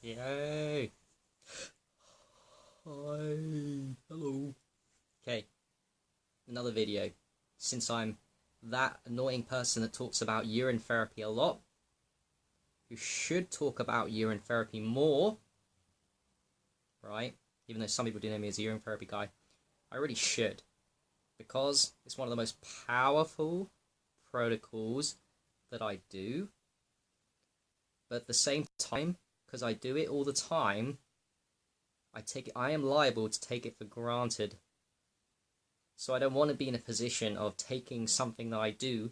Yay! Hi! Hello! Okay, another video. Since I'm that annoying person that talks about urine therapy a lot, who should talk about urine therapy more, right? Even though some people do know me as a urine therapy guy, I really should. Because it's one of the most powerful protocols that I do. But at the same time, because I do it all the time, I am liable to take it for granted. So I don't want to be in a position of taking something that I do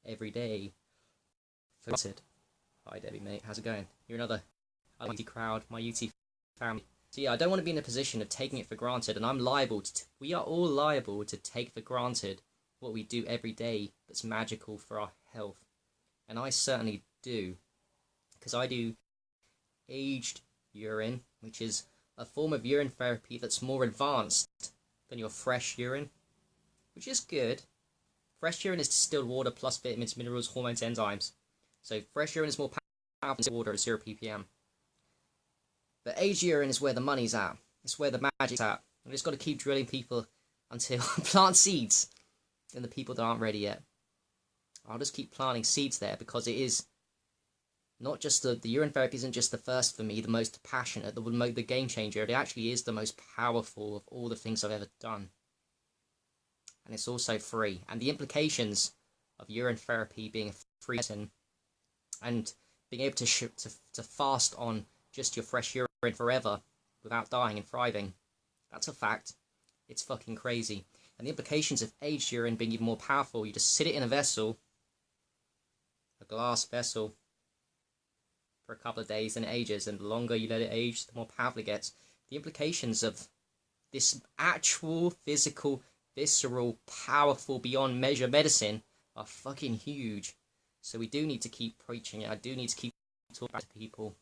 every day for granted. Hi Debbie mate, how's it going? You're another UT crowd, my UT family. So yeah, I don't want to be in a position of taking it for granted, and I'm liable to, we are all liable to take for granted what we do every day that's magical for our health. And I certainly do. Because I do aged urine, which is a form of urine therapy that's more advanced than your fresh urine, which is good. Fresh urine is distilled water plus vitamins, minerals, hormones, enzymes. So fresh urine is more powerful than water at 0 ppm. But aged urine is where the money's at. It's where the magic's at. We've just got to keep drilling people until plant seeds in the people that aren't ready yet. I'll just keep planting seeds there because it is not just the urine therapy isn't just the first for me, the most passionate, the game changer. It actually is the most powerful of all the things I've ever done. And it's also free. And the implications of urine therapy being a free medicine and being able to fast on just your fresh urine forever without dying and thriving, that's a fact. It's fucking crazy. And the implications of aged urine being even more powerful, you just sit it in a vessel, a glass vessel, for a couple of days and it ages, and the longer you let it age, the more powerful it gets. The implications of this actual, physical, visceral, powerful, beyond measure medicine are fucking huge. So we do need to keep preaching it. I do need to keep talking to people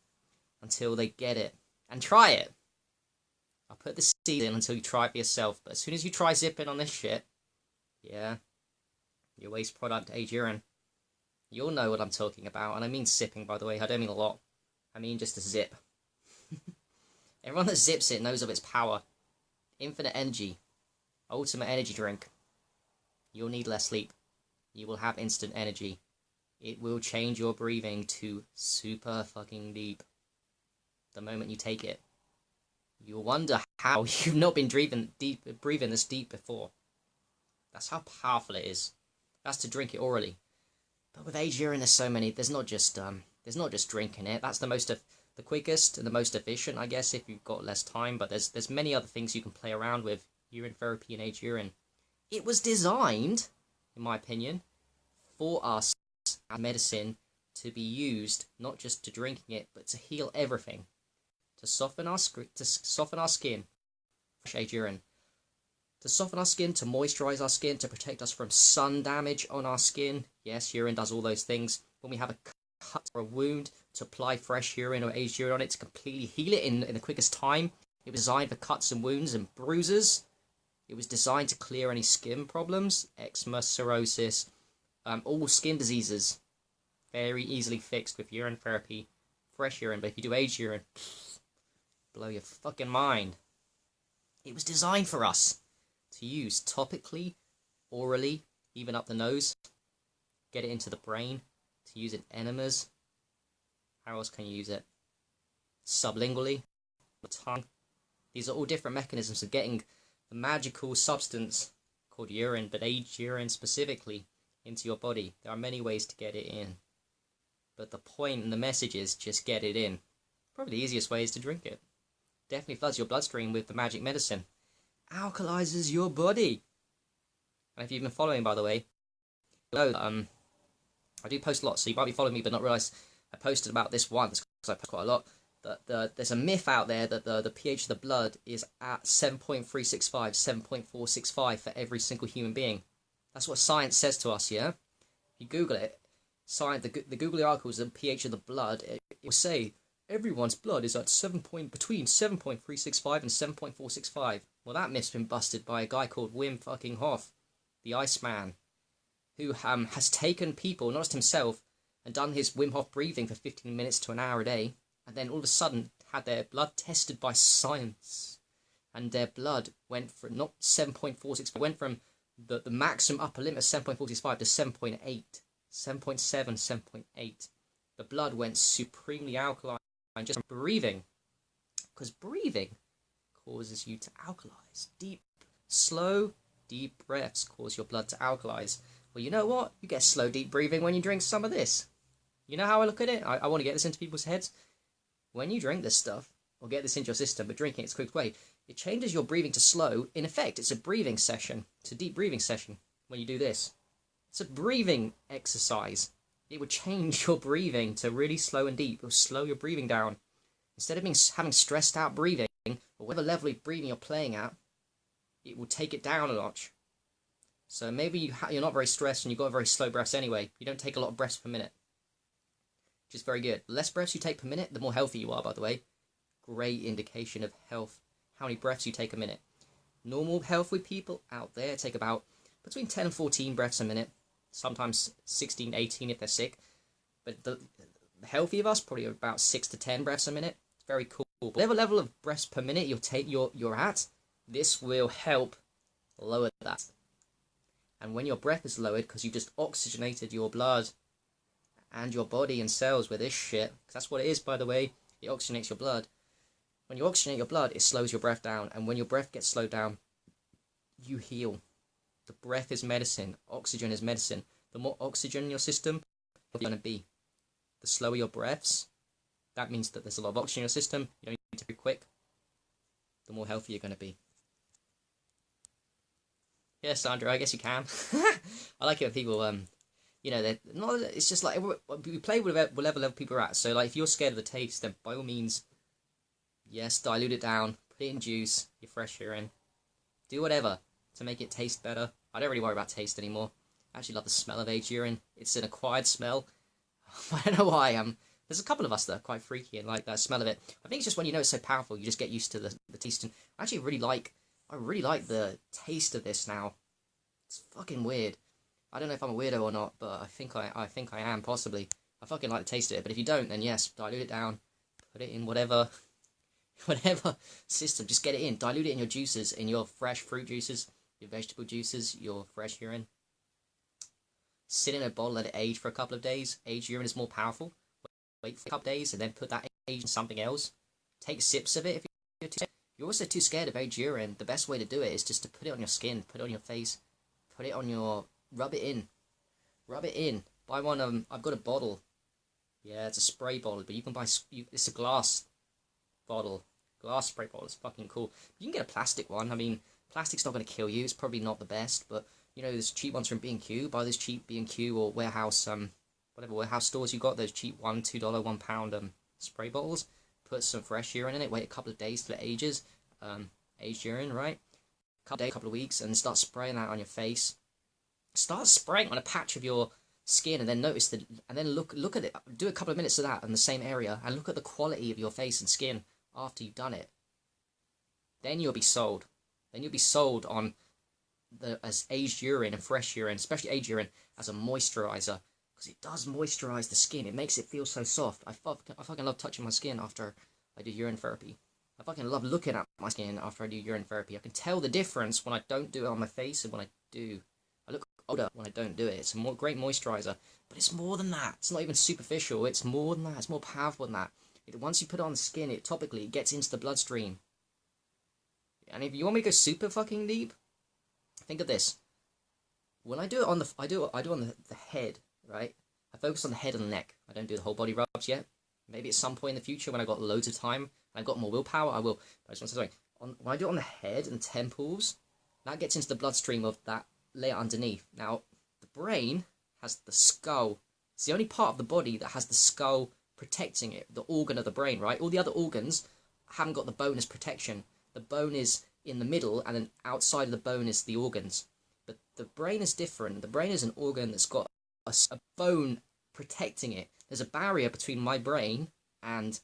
until they get it. And try it. I'll put the seed in until you try it for yourself. But as soon as you try zipping on this shit, yeah, your waste product, aged urine, you'll know what I'm talking about. And I mean sipping, by the way. I don't mean a lot. I mean just a zip. Everyone that zips it knows of its power. Infinite energy. Ultimate energy drink. You'll need less sleep. You will have instant energy. It will change your breathing to super fucking deep. The moment you take it. You'll wonder how you've not been breathing this deep before. That's how powerful it is. That's to drink it orally. But with aged urine, there's not just drinking it. That's the quickest and the most efficient, I guess, if you've got less time. But there's many other things you can play around with urine therapy and aged urine. It was designed, in my opinion, for us as medicine to be used not just to drinking it, but to heal everything, to soften our skin, fresh aged urine. To soften our skin, to moisturize our skin, to protect us from sun damage on our skin. Yes, urine does all those things. When we have a cut or a wound, to apply fresh urine or aged urine on it to completely heal it in the quickest time. It was designed for cuts and wounds and bruises. It was designed to clear any skin problems, eczema, cirrhosis, all skin diseases. Very easily fixed with urine therapy, fresh urine. But if you do aged urine, blow your fucking mind. It was designed for us to use topically, orally, even up the nose, get it into the brain, to use it in enemas. How else can you use it? Sublingually, the tongue. These are all different mechanisms of getting the magical substance called urine, but aged urine specifically, into your body. There are many ways to get it in. But the point and the message is just get it in. Probably the easiest way is to drink it. Definitely floods your bloodstream with the magic medicine. Alkalizes your body. And if you've been following, by the way, you know that, I do post a lot, so you might be following me but not realise I posted about this once, because I post quite a lot, that there's a myth out there that the pH of the blood is at 7.365, 7.465 for every single human being. That's what science says to us, yeah? If you Google it, the Google articles, the pH of the blood, it will say everyone's blood is at between 7.365 and 7.465. Well, that myth's been busted by a guy called Wim fucking Hof, the Iceman, who has taken people, not just himself, and done his Wim Hof breathing for 15 minutes to an hour a day, and then all of a sudden had their blood tested by science, and their blood went from not 7.46, but went from the maximum upper limit of 7.45 to 7.8, 7.7, 7.8. The blood went supremely alkaline just from breathing, because breathing causes you to alkalize. Deep, slow, deep breaths cause your blood to alkalize. Well, you know what? You get slow, deep breathing when you drink some of this. You know how I look at it? I want to get this into people's heads. When you drink this stuff, or get this into your system, but drinking it's a quick way, it changes your breathing to slow. In effect, it's a breathing session. It's a deep breathing session when you do this. It's a breathing exercise. It would change your breathing to really slow and deep. It will slow your breathing down. Instead of having stressed out breathing, or whatever level of breathing you're playing at, it will take it down a notch. So maybe you're not very stressed and you've got very slow breaths anyway. You don't take a lot of breaths per minute, which is very good. The less breaths you take per minute, the more healthy you are, by the way. Great indication of health, how many breaths you take a minute. Normal healthy people out there take about between 10 and 14 breaths a minute, sometimes 16, 18 if they're sick. But the healthy of us, probably about 6 to 10 breaths a minute. It's very cool. Whatever level of breaths per minute you're at, this will help lower that. And when your breath is lowered, because you just oxygenated your blood and your body and cells with this shit, because that's what it is, by the way, it oxygenates your blood. When you oxygenate your blood, it slows your breath down, and when your breath gets slowed down, you heal. The breath is medicine. Oxygen is medicine. The more oxygen in your system, the you're going to be. The slower your breaths, that means that there's a lot of oxygen in your system. You don't need to be quick. The more healthy you're going to be. Yeah, Sandra, I guess you can. I like it when people, you know, they're not. It's just like we play with whatever level people are at. So, like, if you're scared of the taste, then by all means, yes, dilute it down, put it in juice, your fresh urine, do whatever to make it taste better. I don't really worry about taste anymore. I actually love the smell of aged urine. It's an acquired smell. I don't know why. There's a couple of us that are quite freaky and like that smell of it. I think it's just when you know it's so powerful, you just get used to the taste. And I actually really like the taste of this now. It's fucking weird. I don't know if I'm a weirdo or not, but I think I am, possibly. I fucking like the taste of it. But if you don't, then yes, dilute it down, put it in whatever system. Just get it in. Dilute it in your juices, in your fresh fruit juices, your vegetable juices, your fresh urine. Sit in a bottle, let it age for a couple of days. Aged urine is more powerful. Wait for a couple of days and then put that age in something else. Take sips of it if you're too scared. If you're also too scared of aged urine, the best way to do it is just to put it on your skin, put it on your face, put it on your... Rub it in. Rub it in. Buy one, I've got a bottle. Yeah, it's a spray bottle, but you can buy... It's a glass bottle. Glass spray bottle. It's fucking cool. You can get a plastic one. I mean, plastic's not going to kill you. It's probably not the best, but... You know, there's cheap ones from B&Q. Buy those cheap B&Q or warehouse, whatever warehouse stores you got. Those cheap $1, $2, £1 spray bottles. Put some fresh urine in it. Wait a couple of days till it ages. Aged urine, right? Couple of weeks, and start spraying that on your face. Start spraying on a patch of your skin, and then notice that, and then look at it. Do a couple of minutes of that in the same area, and look at the quality of your face and skin after you've done it. Then you'll be sold. Then you'll be sold on as aged urine and fresh urine, especially aged urine, as a moisturizer, because it does moisturize the skin. It makes it feel so soft. I fucking love touching my skin after I do urine therapy. I fucking love looking at my skin after I do urine therapy. I can tell the difference when I don't do it on my face and when I do. I look older when I don't do it. It's a great moisturizer, but it's more than that. It's not even superficial. It's more than that. It's more powerful than that. Once you put it on the skin, it topically gets into the bloodstream. And if you want me to go super fucking deep, think of this. When I do it on I do it on the head, right? I focus on the head and the neck. I don't do the whole body rubs yet. Maybe at some point in the future when I got loads of time and I've got more willpower, I will. But I just want to say something. When I do it on the head and temples, that gets into the bloodstream of that layer underneath. Now, the brain has the skull. It's the only part of the body that has the skull protecting it, the organ of the brain, right? All the other organs haven't got the bone as protection. The bone is in the middle, and then outside of the bone is the organs. But the brain is different. The brain is an organ that's got a bone protecting it. There's a barrier between my brain and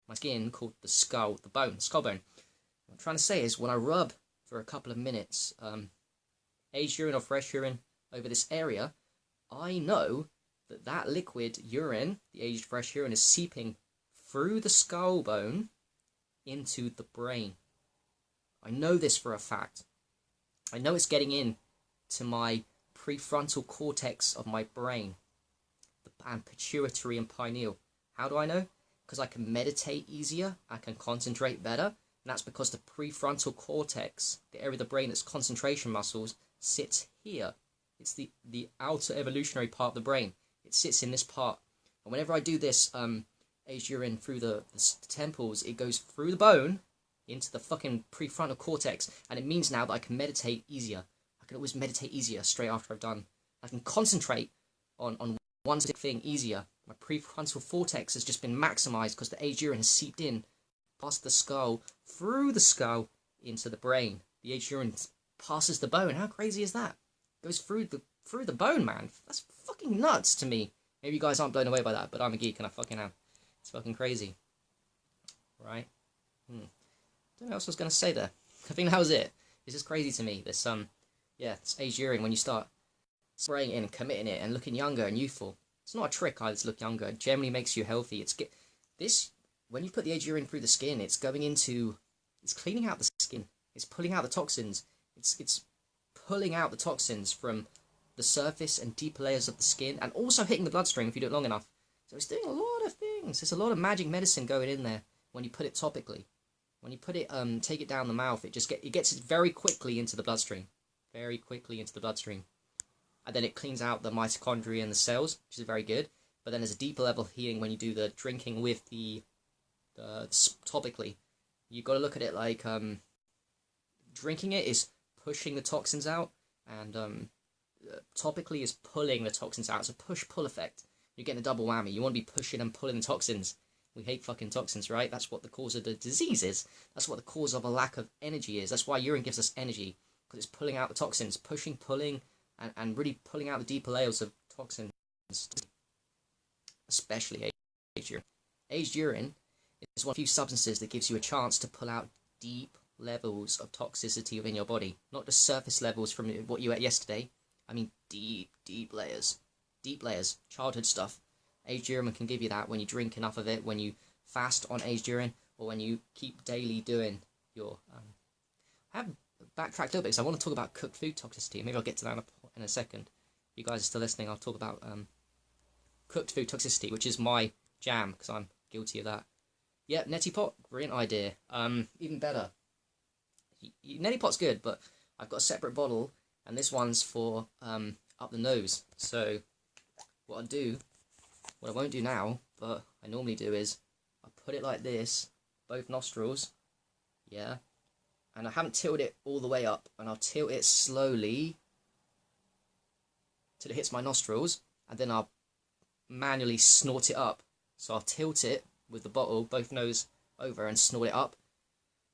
my skin called the skull, the bone, skull bone. What I'm trying to say is when I rub for a couple of minutes aged urine or fresh urine over this area, I know that liquid urine, the aged fresh urine, is seeping through the skull bone into the brain. I know this for a fact. I know it's getting in to my prefrontal cortex of my brain, and pituitary and pineal. How do I know? Because I can meditate easier, I can concentrate better, and that's because the prefrontal cortex, the area of the brain that's concentration muscles, sits here. It's the outer evolutionary part of the brain. It sits in this part. And whenever I do this aged urine through the temples, it goes through the bone into the fucking prefrontal cortex, and it means now that I can meditate easier. I can always meditate easier straight after I've done. I can concentrate on one specific thing easier. My prefrontal cortex has just been maximized because the aged urine has seeped in past the skull, through the skull, into the brain. The aged urine passes the bone. How crazy is that? It goes through the bone, man. That's fucking nuts to me. Maybe you guys aren't blown away by that, but I'm a geek and I fucking am. It's fucking crazy. Right? Don't know what else I was going to say there. I think that was it. This is crazy to me. This, it's aged urine when you start spraying it in, committing it, and looking younger and youthful. It's not a trick either to look younger. It generally makes you healthy. When you put the aged urine through the skin, it's cleaning out the skin. It's pulling out the toxins. It's pulling out the toxins from the surface and deeper layers of the skin, and also hitting the bloodstream if you do it long enough. So it's doing a lot of things. There's a lot of magic medicine going in there when you put it topically. When you put it, take it down the mouth, it gets it very quickly into the bloodstream. Very quickly into the bloodstream. And then it cleans out the mitochondria and the cells, which is very good. But then there's a deeper level of healing when you do the drinking with the topically. You've got to look at it like drinking it is pushing the toxins out, and topically is pulling the toxins out. It's a push-pull effect. You're getting a double whammy. You want to be pushing and pulling the toxins. We hate fucking toxins, right? That's what the cause of the disease is. That's what the cause of a lack of energy is. That's why urine gives us energy, because it's pulling out the toxins, pushing, pulling, and really pulling out the deeper layers of toxins, especially aged urine. Aged urine is one of the few substances that gives you a chance to pull out deep levels of toxicity within your body. Not just surface levels from what you ate yesterday. I mean deep, deep layers. Deep layers. Childhood stuff. Aged urine can give you that when you drink enough of it, when you fast on aged urine, or when you keep daily doing your... I have backtracked a little bit because I want to talk about cooked food toxicity. Maybe I'll get to that in a second. If you guys are still listening, I'll talk about cooked food toxicity, which is my jam, because I'm guilty of that. Yeah, neti pot, brilliant idea. Even better. Neti pot's good, but I've got a separate bottle, and this one's for up the nose. So what I won't do now, but I normally do, is I put it like this, both nostrils, yeah, and I haven't tilted it all the way up, and I'll tilt it slowly till it hits my nostrils, and then I'll manually snort it up. So I'll tilt it with the bottle, both nose over, and snort it up.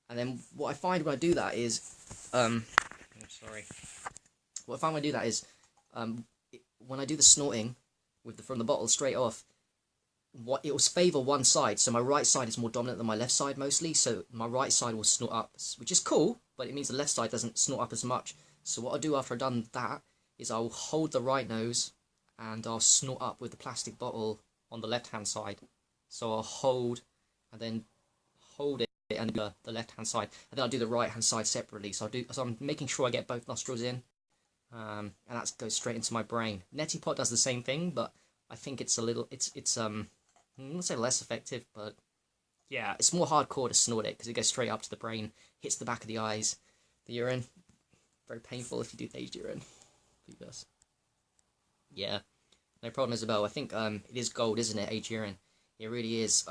And then what I find when I do that is, I'm sorry. What I find when I do that is, when I do the snorting from the bottle straight off, it will favour one side. So my right side is more dominant than my left side mostly. So my right side will snort up, which is cool, but it means the left side doesn't snort up as much. So what I'll do after I've done that is I'll hold the right nose and I'll snort up with the plastic bottle on the left hand side. So I'll hold and then hold it and do the left hand side, and then I'll do the right hand side separately. So I'm making sure I get both nostrils in, and that goes straight into my brain. Neti pot does the same thing, but I think it's a little I'm not say less effective, but yeah, it's more hardcore to snort it because it goes straight up to the brain, hits the back of the eyes, the urine. Very painful if you do aged urine. Yeah, no problem, Isabel. I think it is gold, isn't it? Aged urine. It really is.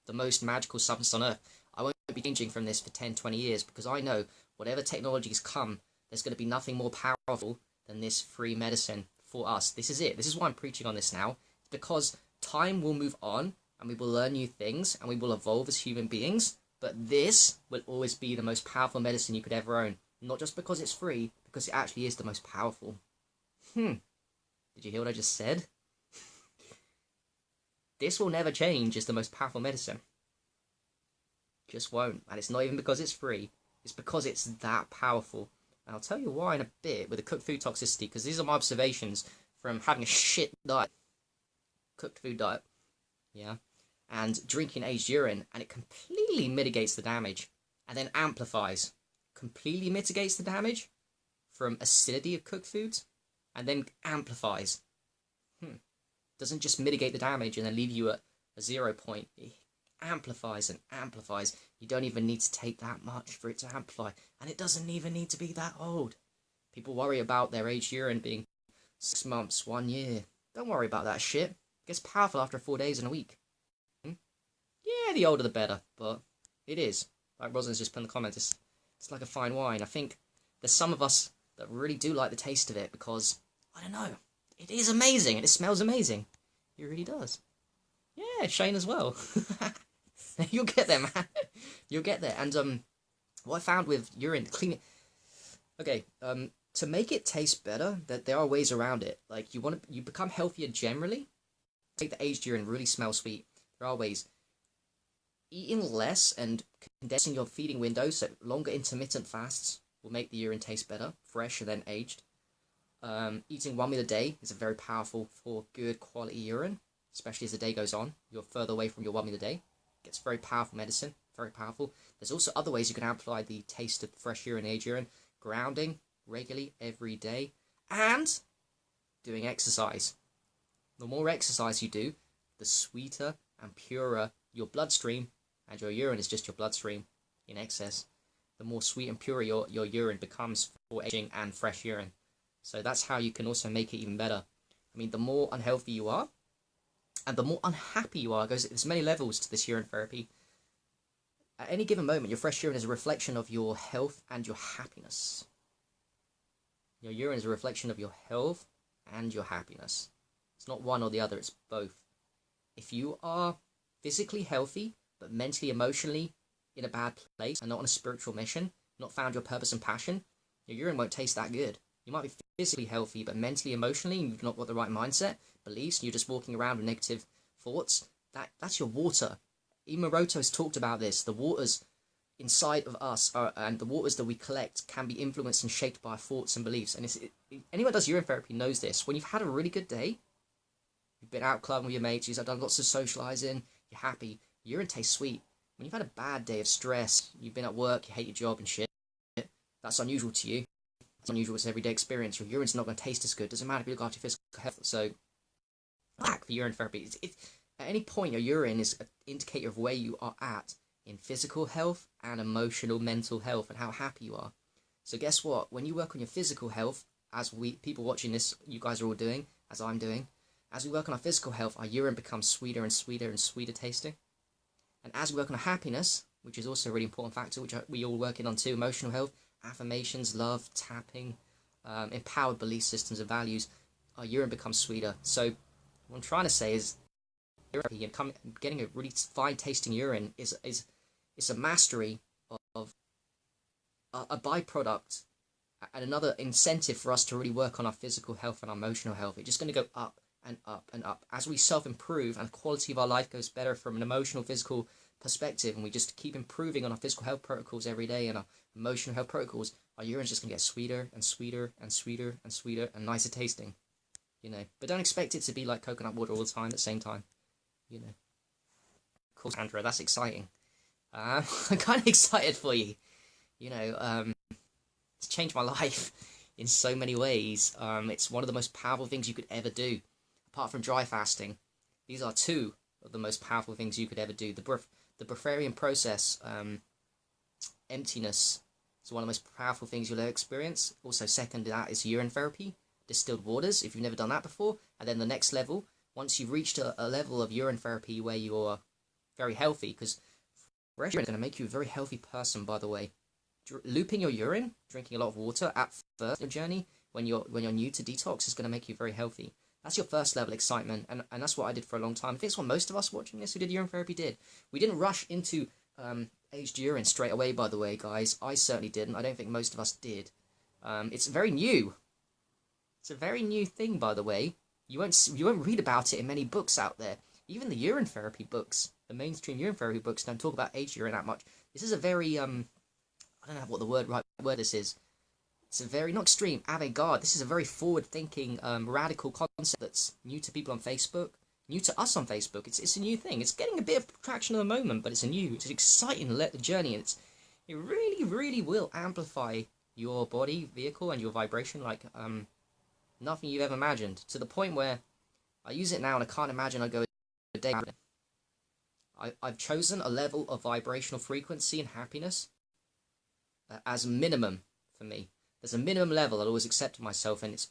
The most magical substance on earth. I won't be changing from this for 10, 20 years because I know whatever technologies come, there's going to be nothing more powerful than this free medicine for us. This is it. This is why I'm preaching on this now. It's because time will move on and we will learn new things and we will evolve as human beings. But this will always be the most powerful medicine you could ever own. Not just because it's free, because it actually is the most powerful. Did you hear what I just said? This will never change as the most powerful medicine. Just won't. And it's not even because it's free. It's because it's that powerful. And I'll tell you why in a bit with the cooked food toxicity, because these are my observations from having a shit diet. Cooked food diet. Yeah. and drinking aged urine, and it completely mitigates the damage and then amplifies. Completely mitigates the damage from acidity of cooked foods and then amplifies. Doesn't just mitigate the damage and then leave you at a 0 point. It amplifies and amplifies. You don't even need to take that much for it to amplify, and it doesn't even need to be that old. People worry about their aged urine being 6 months, 1 year. Don't worry about that shit. It gets powerful after 4 days and a week. Yeah, the older the better, but it is. Like Rosalind's just put in the comments, it's like a fine wine. I think there's some of us that really do like the taste of it because, I don't know, it is amazing and it smells amazing. It really does. Yeah, Shane as well. You'll get there, man. You'll get there. And what I found with urine, cleaning. Okay, to make it taste better, that there are ways around it. Like you become healthier generally. Make the aged urine really smell sweet. There are ways. Eating less and condensing your feeding window, so longer intermittent fasts, will make the urine taste better, fresher than aged. Eating 1 meal a day is very powerful for good quality urine, especially as the day goes on. You're further away from your 1 meal a day. It gets very powerful medicine, very powerful. There's also other ways you can amplify the taste of fresh urine, aged urine. Grounding regularly every day, and doing exercise. The more exercise you do, the sweeter and purer your bloodstream, and your urine is just your bloodstream in excess, the more sweet and pure your urine becomes for aging and fresh urine. So that's how you can also make it even better. I mean, the more unhealthy you are, and the more unhappy you are, there's many levels to this urine therapy. At any given moment, your fresh urine is a reflection of your health and your happiness. Your urine is a reflection of your health and your happiness. It's not one or the other, it's both. If you are physically healthy, but mentally, emotionally in a bad place, and not on a spiritual mission, not found your purpose and passion, your urine won't taste that good. You might be physically healthy, but mentally, emotionally, you've not got the right mindset, beliefs, and you're just walking around with negative thoughts. That's your water. Imaroto has talked about this. The waters inside of us and the waters that we collect can be influenced and shaped by our thoughts and beliefs. And anyone who does urine therapy knows this. When you've had a really good day, you've been out clubbing with your mates, you've done lots of socializing, you're happy, urine tastes sweet. When you've had a bad day of stress, you've been at work, you hate your job and shit, that's unusual to you. It's unusual, it's an everyday experience. Your urine's not going to taste as good. Doesn't matter if you look after your physical health. So, back for urine therapy. At any point, your urine is an indicator of where you are at in physical health and emotional, mental health, and how happy you are. So guess what? When you work on your physical health, as people watching this, you guys are all doing, as I'm doing, as we work on our physical health, our urine becomes sweeter and sweeter and sweeter tasting. And as we work on our happiness, which is also a really important factor, which we all working on too, emotional health, affirmations, love, tapping, empowered belief systems and values, our urine becomes sweeter. So what I'm trying to say is, therapy and getting a really fine tasting urine is a mastery of a byproduct and another incentive for us to really work on our physical health and our emotional health. It's just going to go up and up and up as we self-improve and the quality of our life goes better from an emotional, physical perspective, and we just keep improving on our physical health protocols every day and our emotional health protocols. Our urine's just going to get sweeter and sweeter and sweeter and sweeter and nicer tasting, you know. But don't expect it to be like coconut water all the time at the same time. You know, cool, Sandra, that's exciting. I'm kind of excited for you. You know, it's changed my life in so many ways. It's one of the most powerful things you could ever do. Apart from dry fasting, these are two of the most powerful things you could ever do. The Breatharian process, emptiness, is one of the most powerful things you'll ever experience. Also, second to that is urine therapy, distilled waters, if you've never done that before. And then the next level, once you've reached a level of urine therapy where you're very healthy, because fresh urine is going to make you a very healthy person, by the way. Looping your urine, drinking a lot of water at first in your journey, when you're new to detox, is going to make you very healthy. That's your first level excitement, and that's what I did for a long time. I think it's what most of us watching this who did urine therapy did. We didn't rush into aged urine straight away, by the way, guys. I certainly didn't. I don't think most of us did. It's very new. It's a very new thing, by the way. You won't read about it in many books out there. Even the urine therapy books, the mainstream urine therapy books, don't talk about aged urine that much. This is a very I don't know what the right word this is. It's a very, not extreme, avant-garde. This is a very forward-thinking, radical concept that's new to people on Facebook new to us on Facebook. It's a new thing. It's getting a bit of traction at the moment, but it's an exciting journey, and it really, really will amplify your body, vehicle, and your vibration like nothing you've ever imagined. To the point where I use it now, and I can't imagine I go a day. I've chosen a level of vibrational frequency and happiness as minimum for me. There's a minimum level I'll always accept myself, and it's